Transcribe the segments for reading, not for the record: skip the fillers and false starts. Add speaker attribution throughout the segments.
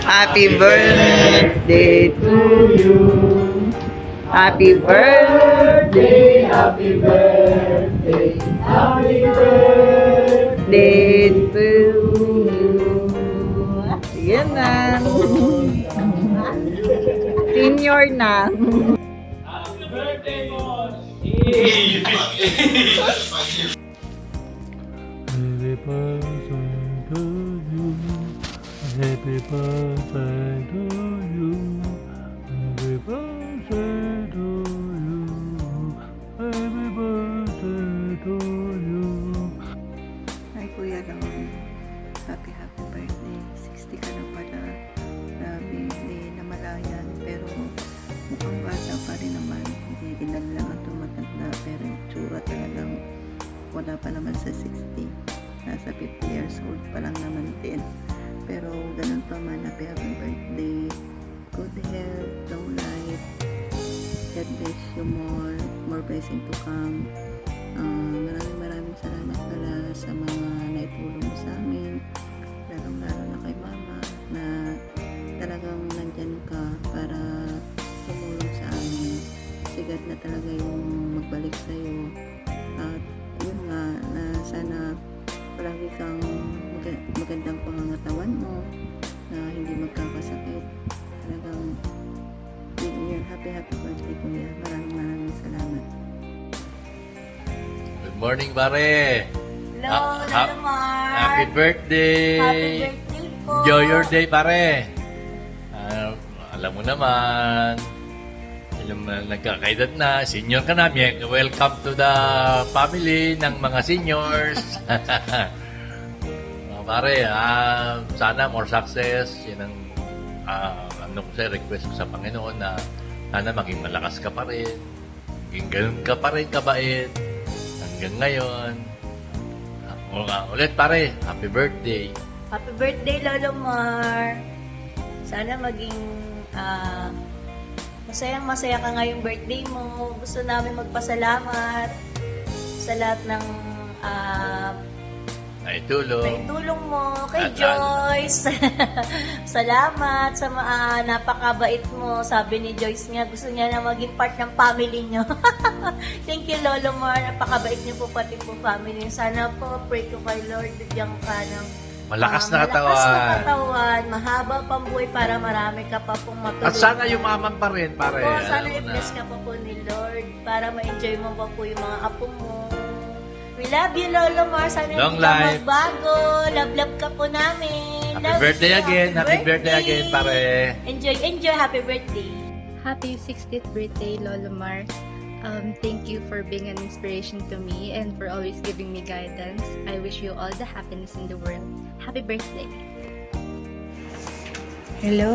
Speaker 1: Happy birthday to you. Happy birthday, happy birthday, happy birthday to you. Yan na. Senior na.
Speaker 2: Happy birthday, boss!
Speaker 3: Happy birthday to you. Happy birthday to you. Happy birthday to you. Happy birthday to you.
Speaker 1: Ay, Kuya naman. Happy birthday. 60 ka na pala. Grabe, hindi namalayan. Pero mukhang bata pa rin naman. Hindi ilan lang ang tumatanda. Pero yung tsura talagang wala pa naman sa 60. Nasa 50 years old pa lang naman din. Pero ganun pa man, happy birthday. Good health, long life. God bless you more. More blessing to come. Maraming salamat pala sa mga naitulong mo sa amin. Lalo na kay Mama na talagang nandyan ka para tumulong sa amin. Sigad na talaga yung magbalik sa'yo. At yun nga, na sana palagi kang magandang pangangatawan mo na hindi magkakasakit. Talagang yun, happy birthday Kuya. Maraming salamat.
Speaker 3: Good morning, pare.
Speaker 4: Hello, Lolo Mar.
Speaker 3: Happy birthday.
Speaker 4: Happy birthday po.
Speaker 3: Enjoy your day, pare. Alam mo naman, nagkakaedad na, senior ka na. Welcome to the family ng mga seniors. Pare, sana more success. Yan ang ano ko sa'yo, request ko sa Panginoon na sana maging malakas ka pa rin. Maging ganun ka pa rin kabait. Hanggang ngayon. Ulit pare, happy birthday.
Speaker 4: Happy birthday, Lolo Mar. Sana maging masayang-masaya ka ngayong birthday mo. Gusto namin magpasalamat sa lahat ng naitulong mo kay Joyce. Salamat sa napakabait mo. Sabi ni Joyce nga, gusto niya na maging part ng family niyo. Thank you, Lolo Mar. Napakabait niyo po pati po family. Sana po, pray ko kay Lord, bigyan ka ng
Speaker 3: Malakas na katawan.
Speaker 4: Malakas na katawan. Mahaba pang buhay para marami ka pa pong matulungan.
Speaker 3: At sana yumaman pa rin, pare.
Speaker 4: Po, sana i-bless ka pa po ni Lord para ma-enjoy mo pa po yung mga apo mo. We love you, Lolo Mar. Sana
Speaker 3: Long
Speaker 4: hindi ka
Speaker 3: life.
Speaker 4: magbago. Love ka po namin.
Speaker 3: Happy
Speaker 4: Love
Speaker 3: birthday
Speaker 4: you.
Speaker 3: again. Happy birthday again, pare.
Speaker 4: Enjoy. Happy birthday.
Speaker 5: Happy 60th birthday, Lolo Mar. Thank you for being an inspiration to me and for always giving me guidance. I wish you all the happiness in the world. Happy birthday!
Speaker 6: Hello!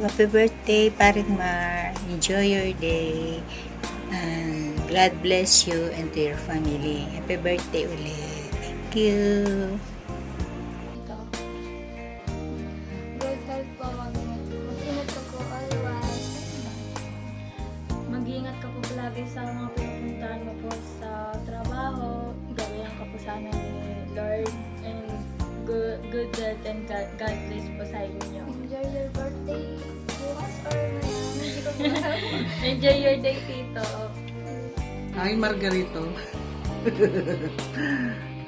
Speaker 6: Happy birthday, Paring Mar. Enjoy your day. And God bless you and to your family. Happy birthday ulit. Thank you.
Speaker 7: Good health po, mag-ingat ka po always. Mag-ingat ka po palagi sa mga pinupuntahan mo po sa trabaho. Gawayan ka po sana ni Lord and good health and God bless po sa inyo.
Speaker 8: Enjoy your birthday bukas or ngayon. Hindi ko alam.
Speaker 7: Enjoy your day, Tito.
Speaker 1: Hi, Margarito.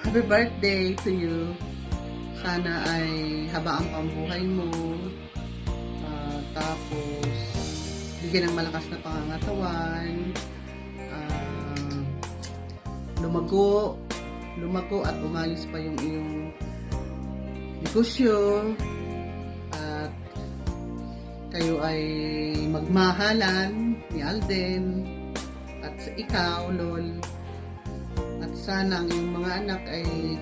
Speaker 1: Happy birthday to you. Sana ay habaan pa ang buhay mo. Tapos, bigyan ng malakas na pangangatawan. Lumago at umayos pa yung iyong negosyo. At kayo ay magmahalan ni Alden. At sa ikaw, Lol. At sana ang iyong mga anak ay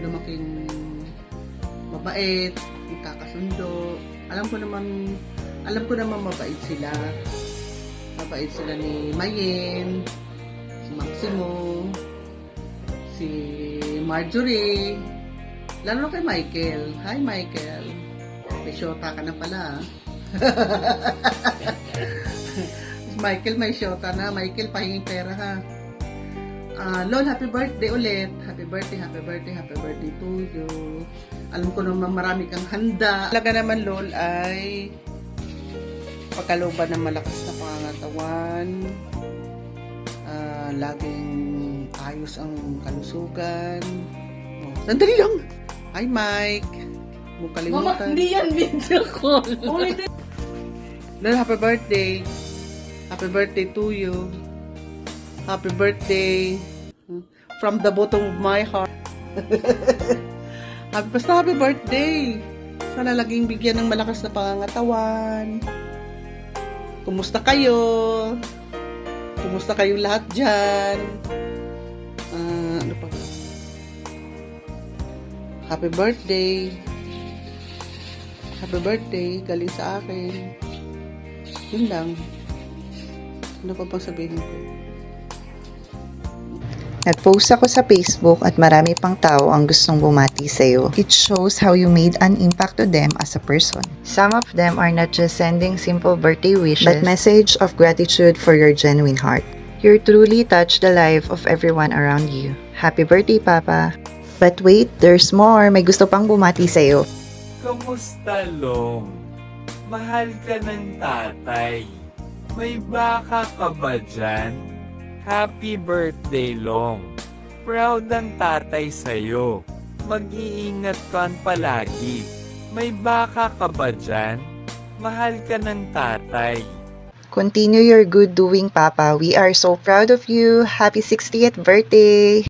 Speaker 1: lumaking mabait, magkakasundo. Alam ko naman mabait sila. Mabait sila ni Mayen, si Maximo, si Marjorie, lalo kay Michael. Hi, Michael. May syota ka na pala. Michael, may syota na. Michael, pahinging pera ha.
Speaker 9: Lol, happy birthday ulit. Happy birthday to you. Alam ko naman marami kang handa. Talaga naman, Lol, ay pagkalooban ng malakas na pangangatawan. Laging ayos ang kalusugan. Oh, sandali lang! Hi, Mike! Huwag kalimutan.
Speaker 2: Mama, hindi yan video call.
Speaker 9: Lol, happy birthday. Happy birthday to you. Happy birthday from the bottom of my heart. Basta happy birthday. Sana laging bigyan ng malakas na pangangatawan. Kumusta kayo? Kumusta kayong lahat dyan? Ano pa? Happy birthday. Happy birthday. Galing sa akin. Yun lang. Ano pa bang sabihin ko?
Speaker 10: Nag-post ako sa Facebook at marami pang tao ang gustong bumati sa'yo. It shows how you made an impact to them as a person. Some of them are not just sending simple birthday wishes, but message of gratitude for your genuine heart. You truly touched the life of everyone around you. Happy birthday, Papa! But wait, there's more. May gusto pang bumati sa'yo.
Speaker 11: Kamusta, Long? Mahal ka ng tatay. May baka ka ba dyan? Happy birthday, Long. Proud ang tatay sa'yo. Mag-iingat ka palagi. May baka ka ba dyan? Mahal ka ng tatay.
Speaker 10: Continue your good doing, Papa. We are so proud of you. Happy 60th birthday!